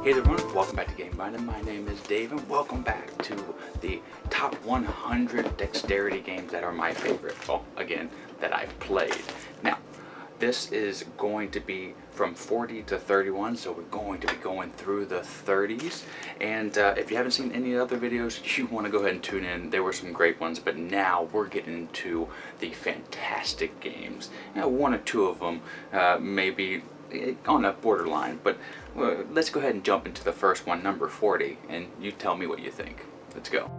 Hey everyone, welcome back to Game Binding. My name is Dave and welcome back to the top 100 dexterity games that are my favorite. Well, again, that I've played. Now, this is going to be from 40 to 31, so we're going to be going through the 30s. And if you haven't seen any other videos, you want to go ahead and tune in. There were some great ones, but now we're getting into the fantastic games. Now, one or two of them maybe on a borderline, but let's go ahead and jump into the first one, number 40, and you tell me what you think. Let's go.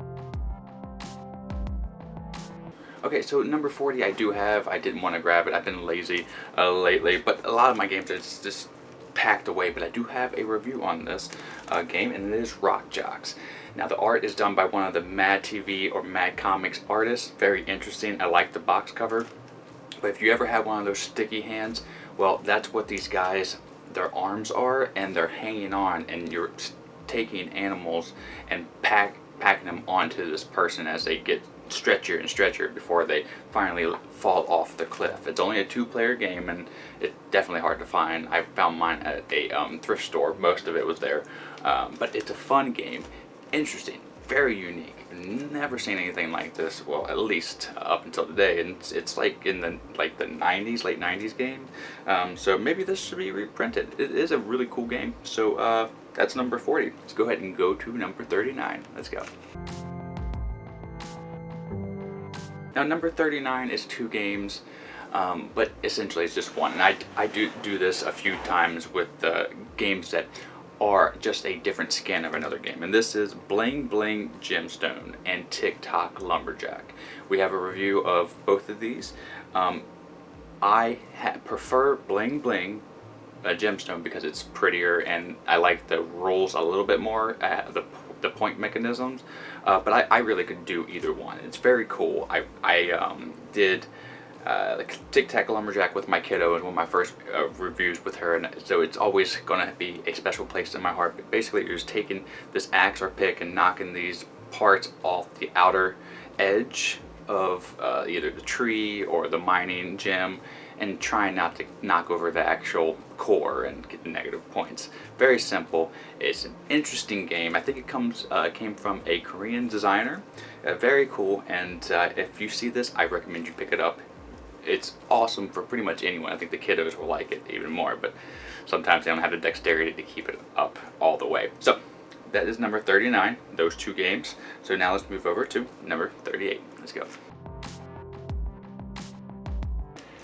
Okay, so number 40 I didn't want to grab it. I've been lazy lately, but a lot of my games are just packed away, but I do have a review on this game, and it is Jocks. Now the art is done by one of the Mad TV or Mad Comics artists. Very interesting. I like the box cover, but if you ever have one of those sticky hands, well, that's what these guys, their arms are, and they're hanging on, and you're taking animals and packing them onto this person as they get stretchier and stretchier before they finally fall off the cliff. It's only a 2-player game, and it's definitely hard to find. I found mine at a thrift store. Most of it was there, but it's a fun game, interesting, very unique. Never seen anything like this, well, at least up until today, and it's like in the late 90s game, so maybe this should be reprinted. It is a really cool game. So that's number 40. Let's go ahead and go to number 39. Let's go. Now number 39 is 2 games, but essentially it's just one, and I do this a few times with games that are just a different skin of another game, and this is Bling Bling Gemstone and TikTok Lumberjack. We have a review of both of these. I prefer Bling Bling Gemstone because it's prettier, and I like the rolls a little bit more, the point mechanisms, but I really could do either one. It's very cool. I did Tic Tac Lumberjack with my kiddo. It was one of my first reviews with her, and so it's always going to be a special place in my heart. But basically, you're just taking this axe or pick and knocking these parts off the outer edge of either the tree or the mining gem, and trying not to knock over the actual core and get the negative points. Very simple. It's an interesting game. I think it came from a Korean designer. Very cool, and if you see this, I recommend you pick it up. It's awesome for pretty much anyone. I think the kiddos will like it even more, but sometimes they don't have the dexterity to keep it up all the way. So that is number 39, those 2 games. So now let's move over to number 38. Let's go.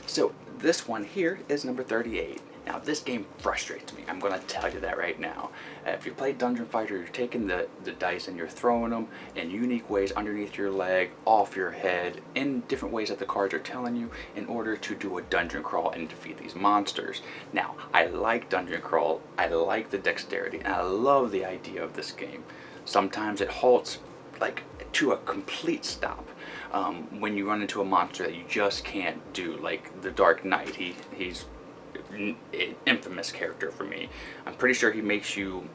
So this one here is number 38. Now this game frustrates me. I'm going to tell you that right now. If you play Dungeon Fighter, you're taking the dice and you're throwing them in unique ways underneath your leg, off your head, in different ways that the cards are telling you, in order to do a dungeon crawl and defeat these monsters. Now, I like dungeon crawl, I like the dexterity, and I love the idea of this game. Sometimes it halts like to a complete stop when you run into a monster that you just can't do, like the Dark Knight. He's an infamous character for me. I'm pretty sure he makes you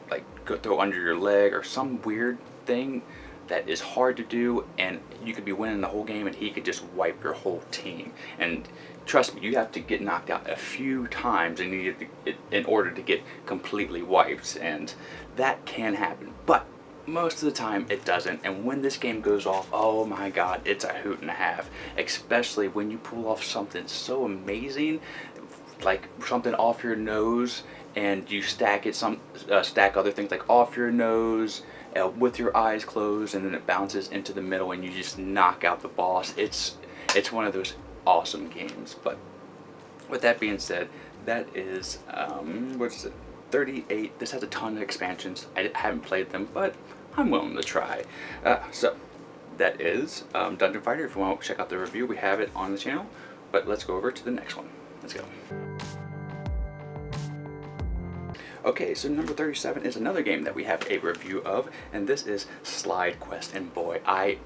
like go throw under your leg or some weird thing that is hard to do, and you could be winning the whole game and he could just wipe your whole team. And trust me, you have to get knocked out a few times in order to get completely wiped, and that can happen, but most of the time it doesn't. And when this game goes off, oh my god, it's a hoot and a half, especially when you pull off something so amazing, like something off your nose, and you stack other things like off your nose with your eyes closed, and then it bounces into the middle and you just knock out the boss. It's one of those awesome games. But with that being said, that is what is it, 38. This has a ton of expansions. I haven't played them, but I'm willing to try. So that is Dungeon Fighter. If you want to check out the review, we have it on the channel. But let's go over to the next one. Let's go. Okay, so number 37 is another game that we have a review of, and this is Slide Quest. And boy, I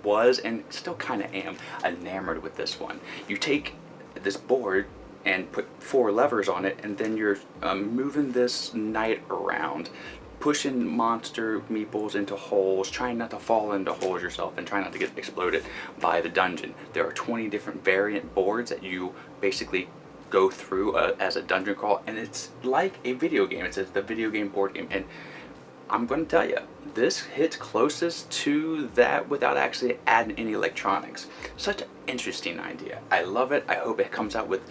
was and still kind of am enamored with this one. You take this board and put 4 levers on it, and then you're moving this knight around, pushing monster meeples into holes, trying not to fall into holes yourself, and trying not to get exploded by the dungeon. There are 20 different variant boards that you basically go through as a dungeon crawl, and it's like a video game. It's the video game board game, and I'm going to tell you, this hits closest to that without actually adding any electronics. Such an interesting idea. I love it. I hope it comes out with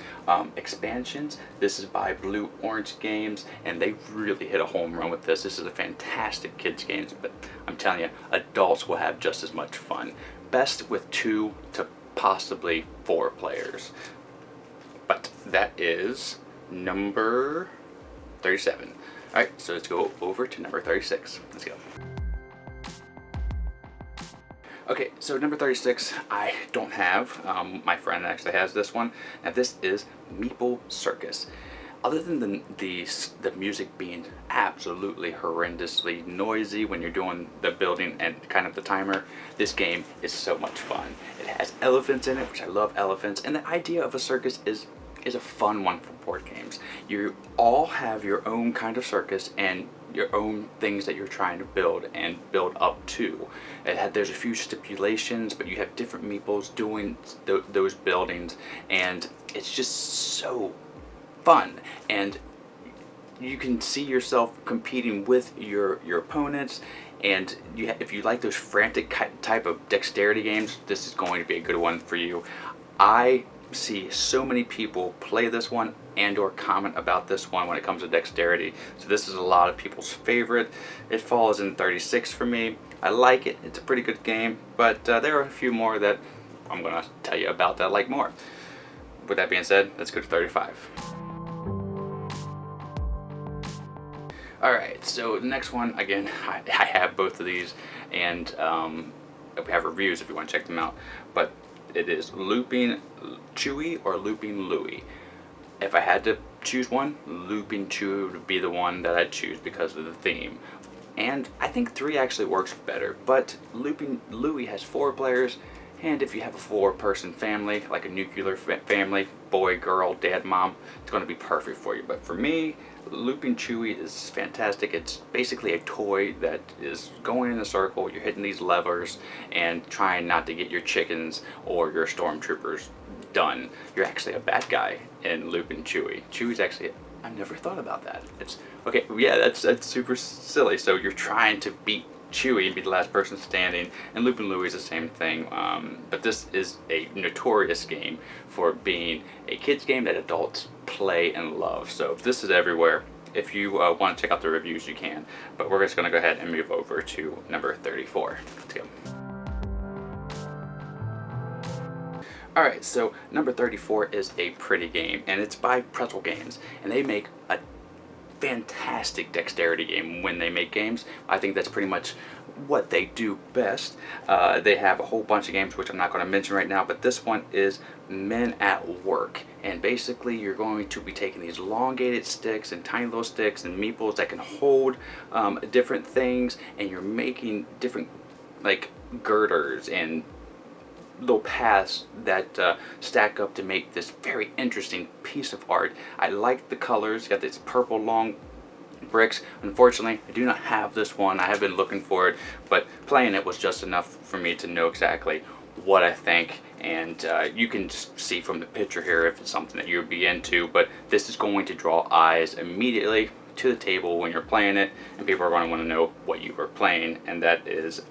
expansions. This is by Blue Orange Games, and they really hit a home run with this. This is a fantastic kids game, but I'm telling you, adults will have just as much fun. Best with 2 to possibly 4 players. But that is number 37. Alright, so let's go over to number 36. Let's go. Okay, so number 36, I don't have. My friend actually has this one. Now this is Meeple Circus. Other than the music being absolutely horrendously noisy when you're doing the building and kind of the timer, this game is so much fun. It has elephants in it, which I love elephants, and the idea of a circus is a fun one for board games. You all have your own kind of circus and your own things that you're trying to build and build up to. There's a few stipulations, but you have different meeples doing those buildings, and it's just so fun. And you can see yourself competing with your opponents, and if you like those frantic type of dexterity games, this is going to be a good one for you. I see so many people play this one and or comment about this one when it comes to dexterity, so this is a lot of people's favorite. It falls in 36 for me. I like it. It's a pretty good game, but there are a few more that I'm going to tell you about that I like more. With that being said, let's go to 35. Alright, so the next one, again, I have both of these, and we have reviews if you want to check them out, but it is Looping Chewie or Looping Louie. If I had to choose one, Looping Chewie would be the one that I'd choose because of the theme. And I think 3 actually works better, but Looping Louie has 4 players, and if you have a 4-person family, like a nuclear family, boy, girl, dad, mom, it's going to be perfect for you. But for me, Looping Chewie is fantastic. It's basically a toy that is going in a circle. You're hitting these levers and trying not to get your chickens or your stormtroopers done. You're actually a bad guy in Looping Chewie. Chewie's actually, I never thought about that. It's okay. Yeah, that's super silly. So you're trying to beat Chewie and be the last person standing, and Looping Louie is the same thing. But this is a notorious game for being a kids game that adults play and love. So this is everywhere. If you want to check out the reviews, you can. But we're just going to go ahead and move over to number 34. Let's go. Alright, so number 34 is a pretty game, and it's by Pretzel Games, and they make a fantastic dexterity game when they make games. I think that's pretty much what they do best. They have a whole bunch of games which I'm not going to mention right now, but this one is Men at Work, and basically you're going to be taking these elongated sticks and tiny little sticks and meeples that can hold different things, and you're making different like girders and little paths that stack up to make this very interesting piece of art. I like the colors. You got this purple long bricks. Unfortunately, I do not have this one. I have been looking for it, but playing it was just enough for me to know exactly what I think, and you can just see from the picture here if it's something that you would be into, but this is going to draw eyes immediately to the table when you're playing it, and people are going to want to know what you are playing, and that is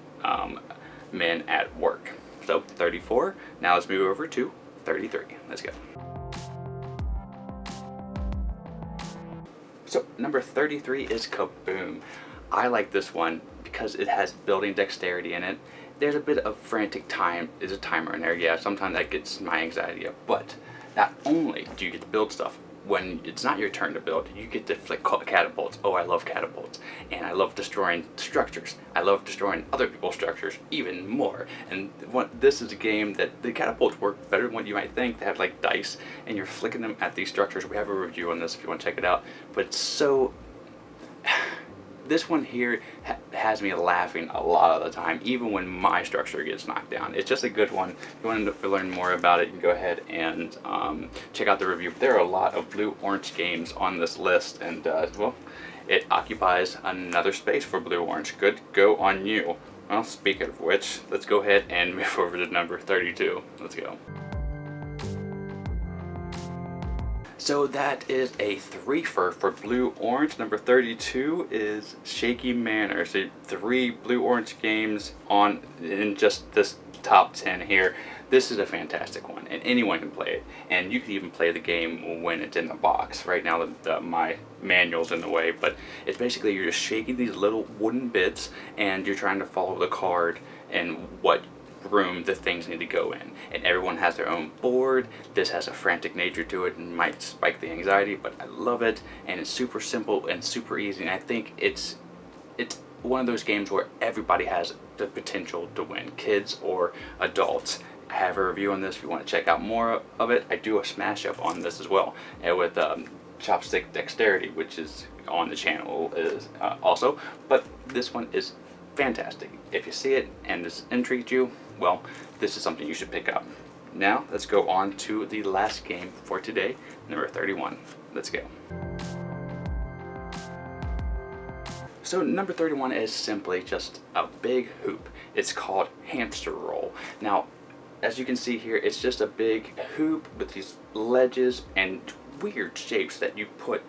Men at Work. So 34, now let's move over to 33. Let's go. So number 33 is Kaboom. I like this one because it has building dexterity in it. There's a bit of frantic time, there's a timer in there, yeah, sometimes that gets my anxiety up, but not only do you get to build stuff, when it's not your turn to build, you get to flick catapults. Oh, I love catapults. And I love destroying structures. I love destroying other people's structures even more. And this is a game that the catapults work better than what you might think. They have like dice, and you're flicking them at these structures. We have a review on this if you want to check it out. But it's so... This one here has me laughing a lot of the time, even when my structure gets knocked down. It's just a good one. If you want to learn more about it, you can go ahead and check out the review. There are a lot of Blue Orange games on this list, and well, it occupies another space for Blue Orange. Good go on you. Well, speaking of which, let's go ahead and move over to number 32. Let's go. So that is a threefer for blue-orange. Number 32 is Shaky Manor. So 3 blue-orange games in just this top 10 here. This is a fantastic one, and anyone can play it. And you can even play the game when it's in the box. Right now, my manual's in the way, but it's basically you're just shaking these little wooden bits, and you're trying to follow the card and what room the things need to go in. And everyone has their own board. This has a frantic nature to it and might spike the anxiety, but I love it, and it's super simple and super easy. And I think it's one of those games where everybody has the potential to win, kids or adults. I have a review on this if you want to check out more of it. I do a smash up on this as well, and with chopstick Dexterity, which is on the channel also. But this one is fantastic. If you see it and this intrigued you, well, this is something you should pick up. Now let's go on to the last game for today, number 31. Let's go. So number 31 is simply just a big hoop. It's called Hamster Roll. Now, as you can see here, it's just a big hoop with these ledges and weird shapes that you put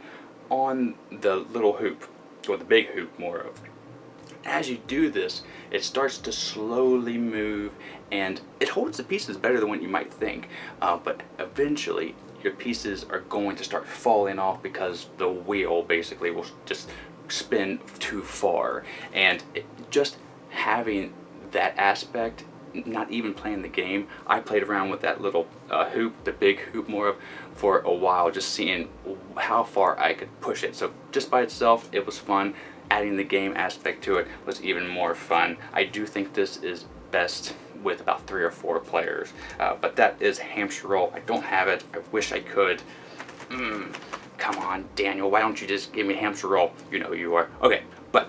on the little hoop, or the big hoop more of. As you do this, it starts to slowly move, and it holds the pieces better than what you might think, but eventually your pieces are going to start falling off because the wheel basically will just spin too far. And just having that aspect, not even playing the game, I played around with that little hoop, the big hoop more of, for a while, just seeing how far I could push it. So just by itself, it was fun. Adding the game aspect to it was even more fun. I do think this is best with about 3 or 4 players, but that is Hamster Roll. I don't have it. I wish I could. Come on, Daniel, why don't you just give me Hamster Roll? You know who you are. Okay, but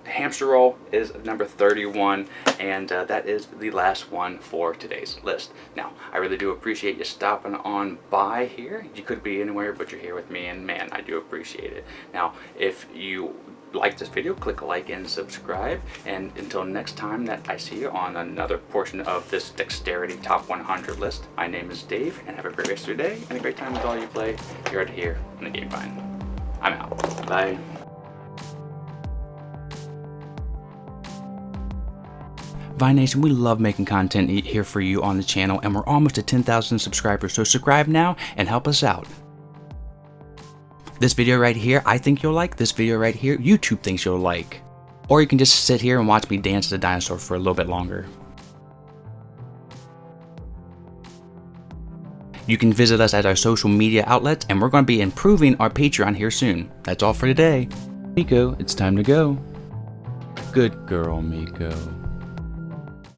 Hamster Roll is number 31, and that is the last one for today's list. Now, I really do appreciate you stopping on by here. You could be anywhere, but you're here with me, and man, I do appreciate it. Now, if you like this video, click like and subscribe, and until next time that I see you on another portion of this Dexterity Top 100 list, my name is Dave, and have a great rest of your day, and a great time with all you play right here on the Game Vine. I'm out. Bye. Vine Nation, we love making content here for you on the channel, and we're almost at 10,000 subscribers, so subscribe now and help us out. This video right here, I think you'll like. This video right here, YouTube thinks you'll like. Or you can just sit here and watch me dance the dinosaur for a little bit longer. You can visit us at our social media outlets, and we're going to be improving our Patreon here soon. That's all for today. Miko, it's time to go. Good girl, Miko.